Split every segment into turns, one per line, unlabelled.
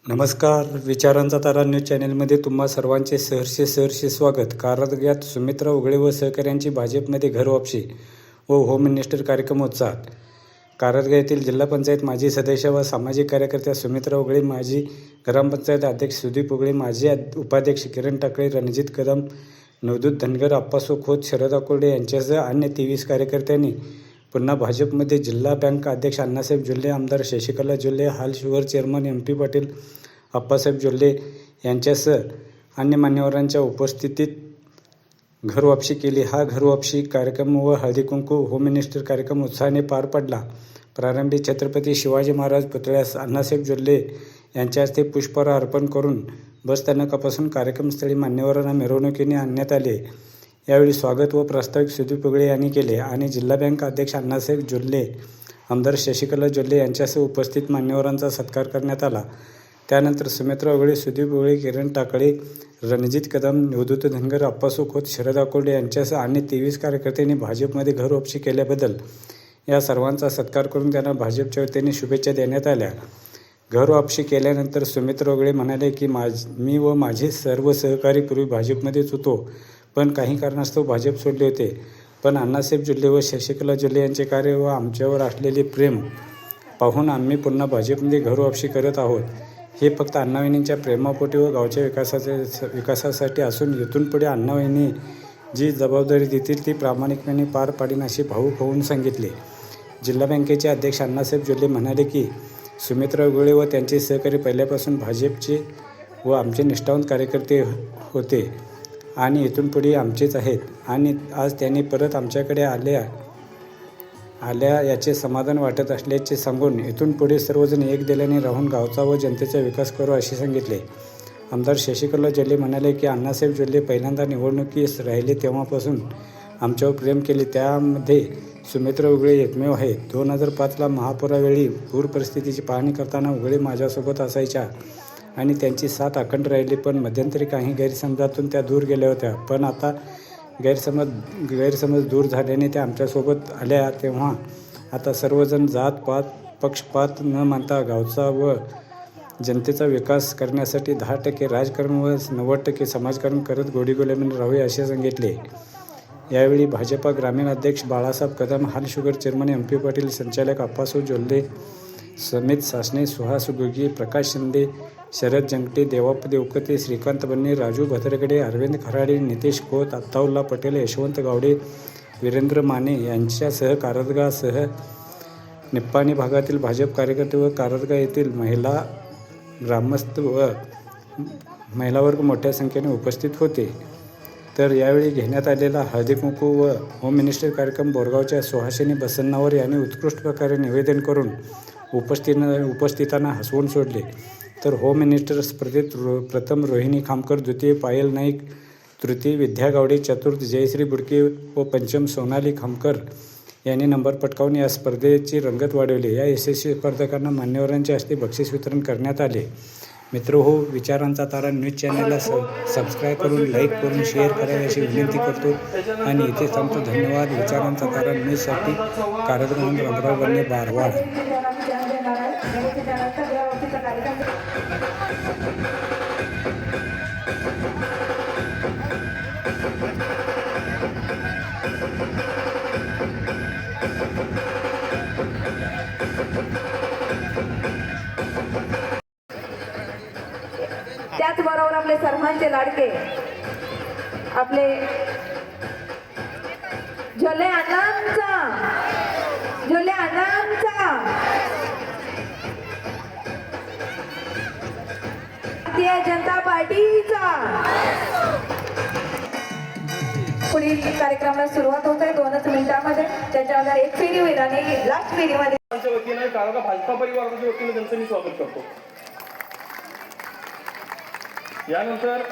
नमस्कार. विचारांचा तारा न्यूज चॅनलमध्ये तुम्हा सर्वांचे सहर्षे स्वागत. कारंज्यात सुमित्रा उगळे व सहकाऱ्यांची भाजपमध्ये घरवापसी व होम मिनिस्टर कार्यक्रम उत्साहात. कारंजा येथील जिल्हा पंचायत माजी सदस्य व सामाजिक कार्यकर्त्या सुमित्रा उगळे, माजी ग्रामपंचायत अध्यक्ष सुदीप उगळे, माजी उपाध्यक्ष किरण टाकळे, रणजित कदम, नवदूत धनगर, अप्पासो खोत, शरद अकोर्डे यांच्यासह अन्य 23 कार्यकर्त्यांनी पुन्हा भाजपमध्ये जिल्हा बँक अध्यक्ष अण्णासाहेब जोल्ले, आमदार शशिकला जोल्ले, हाल sugar chairman MP Patil, Appasaheb Jolle यांच्यासह अन्य मान्यवरांच्या उपस्थितीत घरवापसी केली. हा घरवापसी कार्यक्रम व हळदी कुंकू होम मिनिस्टर कार्यक्रम उत्साहाने पार पडला. प्रारंभी छत्रपती शिवाजी महाराज पुतळ्यास अण्णासाहेब जोल्ले यांच्या हस्ते पुष्पहार अर्पण करून बसस्थानकापासून कार्यक्रमस्थळी मान्यवरांना मिरवणुकीने आणण्यात आले. यावेळी स्वागत व प्रास्ताविक सुदीप उगळे यांनी केले आणि जिल्हा बँक अध्यक्ष अण्णासाहेब जोल्ले, आमदार शशिकला जोल्ले यांच्यासह उपस्थित मान्यवरांचा सत्कार करण्यात आला. त्यानंतर सुमित्रा उगळे, सुदीप उगळे, किरण टाकळे, रणजित कदम, नवदूत धनगर, अप्पासो खोत, शरद अकोर्डे यांच्यासह अन्य 23 कार्यकर्त्यांनी भाजपमध्ये घरवापसी केल्याबद्दल या सर्वांचा सत्कार करून त्यांना भाजपच्या वतीने शुभेच्छा देण्यात आल्या. घरवापसी केल्यानंतर सुमित्रा उगळे म्हणाले की मी व माझे सर्व सहकारी पूर्वी भाजपमध्येच होतो, पण काही कारणास्तव भाजप सोडले होते. पण अण्णासाहेब जोल्ले व शशिकला जोल्ले यांचे कार्य व आमच्यावर असलेले प्रेम पाहून आम्ही पुन्हा भाजपमध्ये घरवापसी करत आहोत. हे फक्त अण्णावहिनींच्या प्रेमापोटी व गावच्या विकासासाठी असून इथून पुढे अण्णावहिनी जी जबाबदारी देतील ती प्रामाणिकपणे पार पाडीन असे भावूक होऊन सांगितले. जिल्हा बँकेचे अध्यक्ष अण्णासाहेब जोल्ले म्हणाले की सुमित्रा उगळे व त्यांचे सहकारी पहिल्यापासून भाजपचे व आमचे निष्ठावंत कार्यकर्ते होते आणि इथून पुढे आमचेच आहेत आणि आज त्यांनी परत आमच्याकडे आल्या याचे समाधान वाटत असल्याचे सांगून इथून पुढे सर्वजण एक दिलाने राहून गावचा व जनतेचा विकास करू असे सांगितले. आमदार शशिकला जोल्ले म्हणाले की अण्णासाहेब जोल्ले पहिल्यांदा निवडणुकीस राहिले तेव्हापासून आमच्यावर प्रेम केले. त्यामध्ये सुमित्रा उगळे एकमेव आहेत. 2005ला महापुरावेळी पूर परिस्थितीची पाहणी करताना उगळे माझ्यासोबत असायच्या आणि त्यांची साथ अखंड राहिली. पण मध्यंतरी काही गैरसमजातून त्या दूर गेल्या होत्या. पण आता गैरसमज दूर झाल्याने त्या आमच्यासोबत आल्या. तेव्हा आता सर्वजण जात-पात, पक्षपात न मानता गावचा व जनतेचा विकास करण्यासाठी 10% राजकारण व 90% समाजकारण करत गोडीगुलामीने राहूया असे सांगितले. यावेळी भाजपा ग्रामीण अध्यक्ष बाळासाहेब कदम, हाल शुगर चेअरमन MP पाटील, संचालक अप्पासो जोल्ले, समित सासणे, सुहास गुगी, प्रकाश शिंदे, शरद जंगटे, देवाप्पा देवकते, श्रीकांत बन्ने, राजू भद्रगडे, अरविंद खराडे, नितेश खोत, अत्ताउल्ला पटेल, यशवंत गावडे, वीरेंद्र माने यांच्यासह कारंजासह निप्पाणी भागातील भाजप कार्यकर्ते व कारंजा येथील महिला, ग्रामस्थ व महिला वर्ग मोठ्या संख्येने उपस्थित होते. तर यावेळी घेण्यात आलेला हळदी कुंकू व होम मिनिस्टर कार्यक्रम बोरगावच्या सुहासिनी बसन्नावर यांनी उत्कृष्ट प्रकारे निवेदन करून उपस्थितांना हसवून सोडले. तर होम मिनिस्टर स्पर्धेत प्रथम रोहिणी खामकर, द्वितीय पायल नाईक, तृतीय विद्या गावडे, चतुर्थ जयश्री बुडके व पंचम सोनाली खामकर यांनी नंबर पटकावून या स्पर्धेची रंगत वाढवली. या यशस्वी स्पर्धकांना मान्यवरांच्या हस्ते बक्षीस वितरण करण्यात आले. मित्रहो, विचारांचा तारा न्यूज चॅनलला सबस्क्राईब करून, लाईक करून, शेअर करावी अशी विनंती करतो आणि इथे थांबतो. धन्यवाद. विचारांचा तारा न्यूजसाठी कारंजाहून रंगराव बन्ने, बारवाड.
त्याचबरोबर आपले सर्वांचे लाडके आपले जोल्ले अण्णांचा भारतीय जनता पार्टीचा पुढील कार्यक्रमाला सुरुवात होत आहे 2च मिनिटांमध्ये. त्याच्यानंतर एक फेरी होईल आणि लास्ट फेरीमध्ये
वतीने कारंजा भाजपा परिवाराच्या वतीने त्यांचं मी स्वागत करतो. यानंतर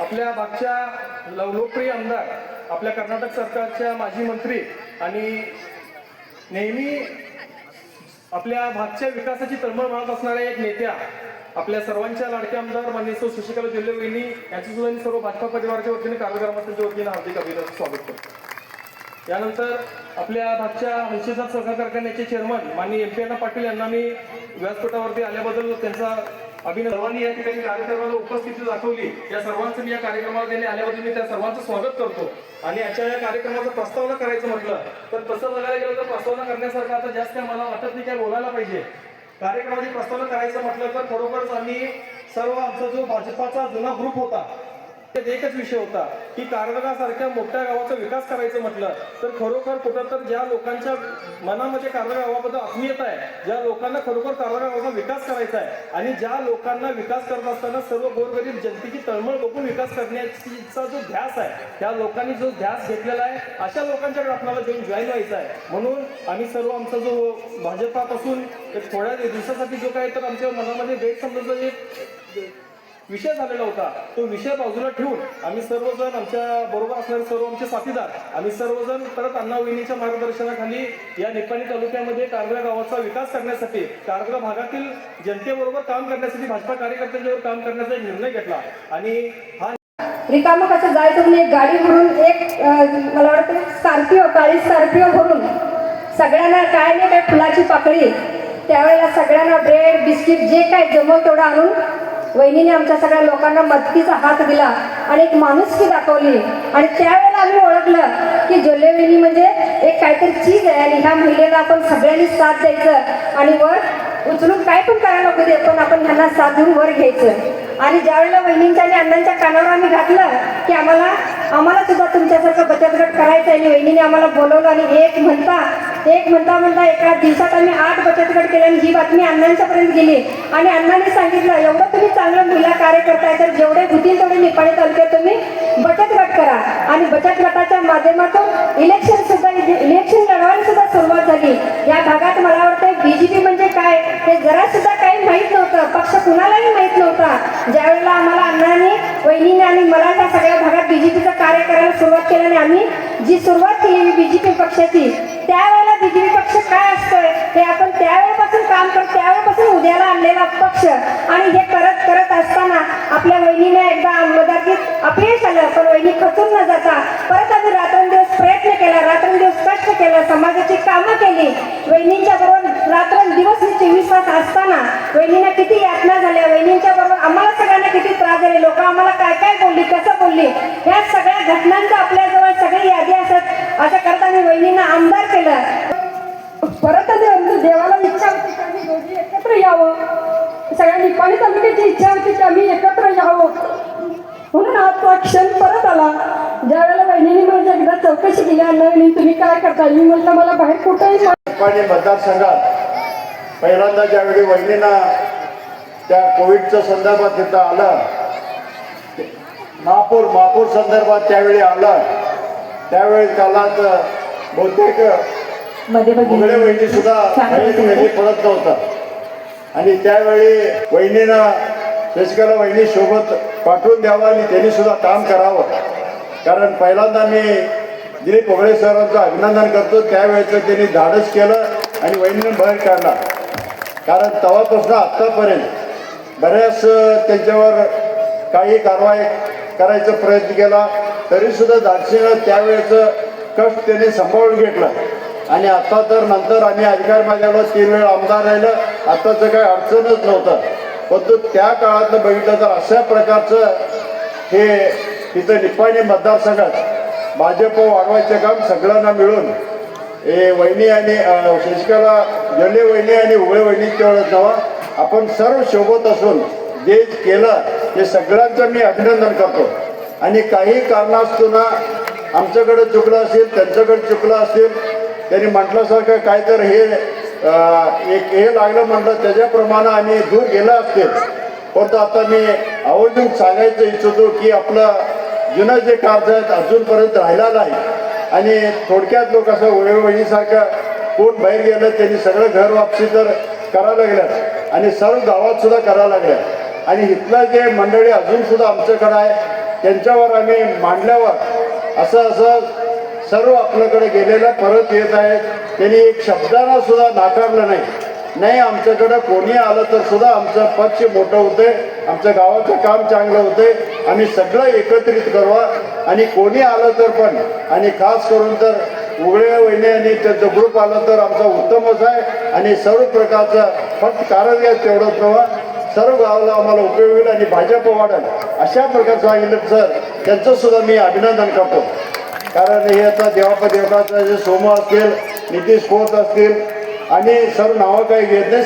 आपल्या मागच्या लोकप्रिय आमदार, आपल्या कर्नाटक सरकारच्या माजी मंत्री आणि नेहमी आपल्या भागच्या विकासाची तळमळ मानत असणाऱ्या एक नेत्या, आपल्या सर्वांच्या लाडक्या आमदार माननीय शशिकला जोल्ले वहिनी यांचं सुद्धा सर्व भाजपा परिवाराच्या वतीने कारंजाच्या वतीने हार्दिक अभिनंदन स्वागत करतो. यानंतर आपल्या भागच्या 80,000 सहकार कारखान्याचे चेअरमन माननीय MP पाटील यांना मी व्यासपीठावरती आल्याबद्दल त्यांचा अभिनंदन. सर्वांनी या ठिकाणी कार्यक्रमाला उपस्थिती दाखवली. या सर्वांचं मी या कार्यक्रमाला त्यांनी आल्याबद्दल मी त्या सर्वांचं स्वागत करतो. आणि याच्या या कार्यक्रमाचा प्रस्तावना करायचं म्हटलं तर तसं बघायला गेलं तर प्रस्तावना करण्यासारखं आता जास्त मला वाटत नाही काय बोलायला पाहिजे. कार्यक्रमाची प्रस्तावना करायचं म्हटलं तर खरोखरच आम्ही सर्व आमचा जो भाजपाचा जुना ग्रुप होता एकच विषय होता की कारंजा मोठ्या गावाचा विकास करायचं म्हटलं तर खरोखर कुठं तर ज्या लोकांच्या मनामध्ये कारंजा गावाबद्दल आत्मीयता आहे, ज्या लोकांना खरोखर कारंजा गावाचा विकास करायचा आहे आणि ज्या लोकांना विकास करत असताना सर्व गोरगरीब जनतेची तळमळ बघून विकास करण्याचा जो ध्यास आहे, त्या लोकांनी जो ध्यास घेतलेला आहे अशा लोकांच्याकडे आपल्याला जॉईन व्हायचं आहे. म्हणून आम्ही सर्व आमचा जो भाजपापासून एक थोड्या दिवसासाठी जो काय तर आमच्या मनामध्ये गैरसमजाचा एक विषय झालेला होता तो विषय बाजूला ठेवून आम्ही सर्वजण आमच्या बरोबर असणारे सर्व आमचे साथीदार आम्ही सर्वजण परत अण्णा वहिनीच्या मार्गदर्शनाखाली या निपाणी तालुक्यामध्ये कारंजा गावाचा विकास करण्यासाठी कारंजा भागातील जनतेबरोबर काम करण्यासाठी भाजपा कार्यकर्त्यांच्यावर काम करण्याचा एक निर्णय घेतला. आणि हा
रिकामं कसं जायचं म्हणून एक गाडी भरून एक मला वाटतं स्कॉर्पिओ काळी स्कॉर्पिओ भरून सगळ्यांना काय नाही काय फुलाची पाकळी त्यावेळेला सगळ्यांना ब्रेड बिस्किट जे काय जमव तेवढं आणून वहिनीने आमच्या सगळ्या लोकांना मदतीचा हात दिला आणि एक माणुसकी दाखवली. आणि त्यावेळेला आम्ही ओळखलं की जोल्ले वहिनी म्हणजे एक काहीतरी चीज आहे आणि ह्या महिलेला आपण सगळ्यांनी साथ द्यायचं आणि वर उचलून काय पण करायला नको दे पण आपण ह्यांना साथ देऊन वर घ्यायचं. आणि ज्यावेळेला वहिनींच्या आणि अण्णांच्या कानावर आम्ही घातलं की आम्हाला सुद्धा तुमच्यासारखं बचत गट करायचं आहे आणि वहिनीने आम्हाला बोलवलं आणि एक म्हणता एका दिवसात आम्ही 8 बचत गट केले आणि ही बातमी अण्णांच्यापर्यंत गेली. आणि अण्णांनी सांगितलं एवढं तुम्ही चांगलं महिला कार्य करताय तर जेवढे होतील तेवढे निपाणी तालुक्यात तुम्ही बचत गट करा. आणि बचत गटाच्या माध्यमातून इलेक्शन लढवायला सुद्धा सुरुवात झाली. या भागात मला वाटतं बीजेपी म्हणजे काय हे जरा सुद्धा काही माहीत नव्हतं, पक्ष कुणालाही माहीत नव्हता. ज्यावेळेला आम्हाला अण्णांनी वहिनीने आणि मला या सगळ्या भागात बीजेपीचं कार्य करायला सुरुवात केली आणि आम्ही जी सुरुवात केली बीजेपी पक्षाची त्यावेळेला बीजेपी पक्ष काय असतोय हे आपण त्यावेळेपासून काम करतो त्यावेळेपासून उद्याला आणलेला पक्ष. आणि हे करत असताना आपल्या वहिनीने एकदा मदतीत अपयश आलं पण वहिनी खचून न जाता परत आम्ही रात्रंदिवस प्रयत्न केला, रात्रंदिवस कष्ट केलं, समाजाची कामं केली. वहिनींच्या बरोबर रात्रंदिवस 24 तास असताना वहिनींना किती यातना झाल्या, वहिनींच्या बरोबर आम्हाला सगळ्यांना किती त्रास झाले, लोक आम्हाला काय काय बोलली कसं बोलली या सगळ्या घटनांचं आपल्याजवळ सगळी यादी असत. असं करता मी वहिनींना आमदार केलं. परत देवाला इच्छा होती की आम्ही दोघी एकत्र यावं, सगळ्या निपाणी तालुक्याची इच्छा होती की आम्ही एकत्र यावं. म्हणून आजचा क्षण परत आला. ज्यावेळेला वहिनीने माझ्या एकदा चौकशी केली आणि तुम्ही काय करता मी म्हटलं मला बाहेर कुठेही
निपाणी मतदारसंघात पहिल्यांदा ज्यावेळी वहिनींना त्या कोविडच्या संदर्भात तिथं आलं, महापूर संदर्भात त्यावेळी आलं, त्यावेळी कालात बहुतेक मुगळे वहिनी सुद्धा घरी पडत नव्हता. आणि त्यावेळी वहिनीनं शशिकला वहिनी सोबत पाठवून द्यावं आणि त्यांनी सुद्धा काम करावं. कारण पहिल्यांदा मी दिलीप ओगळे सरांचं अभिनंदन करतो. त्यावेळेचं त्यांनी धाडस केलं आणि वहिनीनं बाहेर काढला. कारण तेव्हापासून आत्तापर्यंत बऱ्याच त्यांच्यावर काही कारवाई करायचा प्रयत्न केला तरीसुद्धा धाडसीनं त्यावेळेचं कष्ट त्यांनी सांभाळून घेतलं. आणि आता तर नंतर आम्ही अधिकार मागायला 3 वेळा आमदार राहिलं, आताचं काही अडचणच नव्हतं. परंतु त्या काळातलं बघितलं तर अशा प्रकारचं हे तिथं निपाणी मतदारसंघात भाजप वाढवायचं काम सगळ्यांना मिळून हे वहिनी आणि शशिकला जोल्ले वहिनी आणि उगळे वहिनी तेवढंच नव्हा आपण सर्व सोबत असून जे केलं ते सगळ्यांचं मी अभिनंदन करतो. आणि काही कारणास्तव आमच्याकडे चुकलं असेल, त्यांच्याकडे चुकलं असेल, त्यांनी म्हटल्यासारखं काय तर हे लागलं म्हटलं त्याच्याप्रमाणे आम्ही दूर गेलं असतील. परंतु आता मी आवर्जून सांगायचं इच्छितो की आपलं जुनं जे कार्य आहेत अजूनपर्यंत राहिला नाही. आणि थोडक्यात लोक असं वहिनीसारखं कोण बाहेर गेलं त्यांनी सगळं घर वापसी तर करायला लागलं आणि सर्व गावात सुद्धा करायला लागल्या. आणि इथलं जे मंडळी अजून सुद्धा आमच्याकडे आहे त्यांच्यावर आम्ही मांडल्यावर असं सर्व आपल्याकडे गेलेलं परत येत आहेत. त्यांनी एक शब्दाला सुद्धा नाकारलं नाही. आमच्याकडं कोणी आलं तर सुद्धा आमचं पक्ष मोठं होतंय, आमच्या गावाचं काम चांगलं होतंय. आम्ही सगळं एकत्रित करवा आणि कोणी आलं तर पण आणि खास करून तर उगळे वहिनी आणि त्यांचं ग्रुप आलं तर आमचा उत्तमच आहे. आणि सर्व प्रकारचं फक्त कारण तेवढंच नव्हा सर्व गावाला आम्हाला उपयोग होईल आणि भाजप वाढेल अशा प्रकारचं सांगितलं सर, त्यांचं सुद्धा मी अभिनंदन करतो. कारण हे आता देवापदेवकाचं जे सोम असतील, नितीश खोत असतील आणि सर्व नावं काही घेत नाही,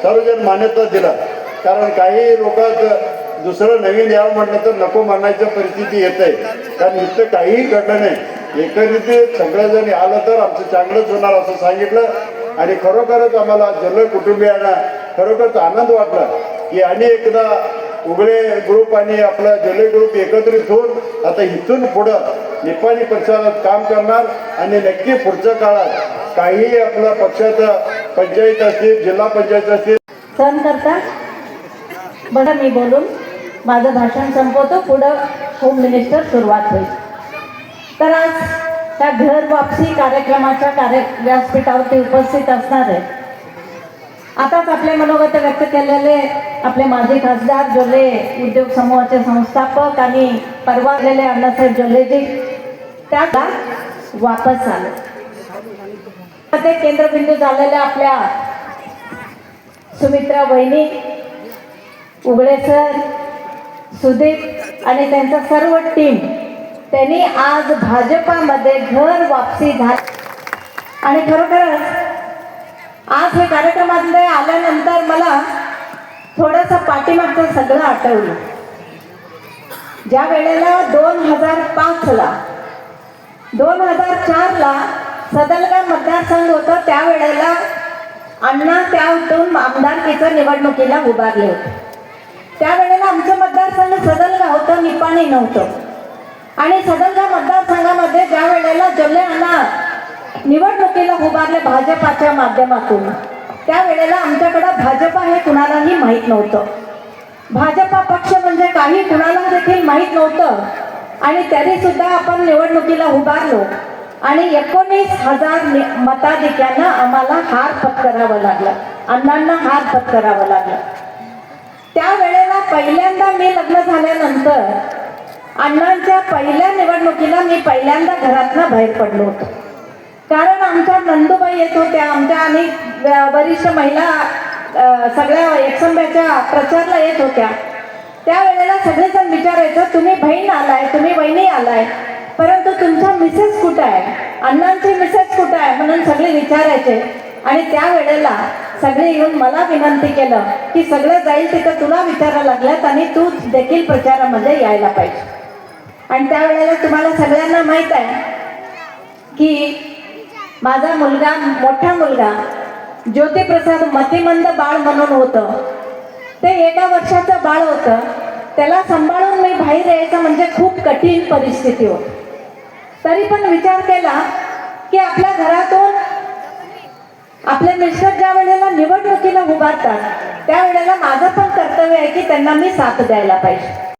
सर्वजण मान्यता दिलं. कारण काही लोकात दुसरं नवीन यावं म्हटलं तर नको मानायची परिस्थिती येते. कारण इथं काहीही घडलं नाही, एकत्रित सगळेजण आलं तर आमचं चांगलंच होणार असं सांगितलं. आणि खरोखरच आम्हाला जल्लोळ कुटुंबियांना खरोखरच आनंद वाटला की अनेकदा उघडे ग्रुप आणि आपला जल्लोळ ग्रुप एकत्रित होऊन आता इथून पुढं निपाणी पक्षात काम करणार आणि नक्की पुढच्या काळात काही आपल्या पक्षाचं पंचायत असतील, जिल्हा पंचायत असतील.
सहन करता बघा, मी बोलून माझं भाषण संपवतो, पुढं होम मिनिस्टर सुरुवात होईल. तर आज त्या घर वापसी कार्यक्रमाच्या व्यासपीठावरती उपस्थित असणार आहे. आताच आपले मनोगत व्यक्त केलेले आपले माजी खासदार जोल्हे उद्योग समूहाचे संस्थापक आणि परवानलेले अण्णासाहेब जोल्हेजी त्याला वापस आले. ते केंद्रबिंदू झालेल्या आपल्या सुमित्रा वहिनी, उगळे सर, सुदीप आणि त्यांचा सर्व टीम, त्यांनी आज भाजपामध्ये घर वापसी झाली. आणि खरोखरच आज हे कार्यक्रमामध्ये आल्यानंतर मला थोडंसं पाठीमागचं सगळं आठवलं. ज्या वेळेला 2005ला 2004ला सदलगा मतदारसंघ होतं, त्यावेळेला अण्णा त्यातून आमदारकीचं निवडणुकीला उभारले होते. त्यावेळेला आमचं मतदारसंघ सदलगा होतं, निपाणी नव्हतं. आणि सदलगा मतदारसंघामध्ये ज्या वेळेला जोल्हे अण्णा निवडणुकीला उभारले भाजपाच्या माध्यमातून, त्यावेळेला आमच्याकडं भाजपा हे कुणालाही माहीत नव्हतं. भाजपा पक्ष म्हणजे काही कुणाला देखील माहीत नव्हतं. आणि तरी सुद्धा आपण निवडणुकीला उभारलो आणि 19,000 मताधिक्यानं आम्हाला हार पत्करावं लागला, अण्णांना हार पत्करावं लागला. त्यावेळेला पहिल्यांदा मी लग्न झाल्यानंतर अण्णांच्या पहिल्या निवडणुकीला मी पहिल्यांदा घरातनं बाहेर पडलो होतो. कारण आमच्या नंदूबाई येत होत्या, आमच्या आणि वरिष्ठ महिला सगळ्या एकसंब्याच्या प्रचारला येत होत्या. त्यावेळेला सगळेजण विचारायचं, तुम्ही बहीण आलाय, तुम्ही वहिनी आलाय, परंतु तुमचा मिसेस कुठं आहे, अण्णांची मिसेस कुठं आहे म्हणून सगळे विचारायचे. आणि त्यावेळेला सगळे येऊन मला विनंती केलं की सगळं जाईल तिथं तुला विचारायला लागल्यात आणि तू देखील प्रचारामध्ये यायला पाहिजे. आणि त्यावेळेला तुम्हाला सगळ्यांना माहीत आहे की माझा मुलगा, मोठा मुलगा ज्योतिप्रसाद मतिमंद बाळ म्हणून होतं. ते 1 वर्षाचं बाळ होतं. त्याला सांभाळून मी बाहेर यायचं म्हणजे खूप कठीण परिस्थिती होती. तरी पण विचार केला की आपल्या घरातून आपले मिस्टर ज्या वेळेला निवडणुकीला उभारतात त्यावेळेला माझं पण कर्तव्य आहे की त्यांना मी साथ द्यायला पाहिजे.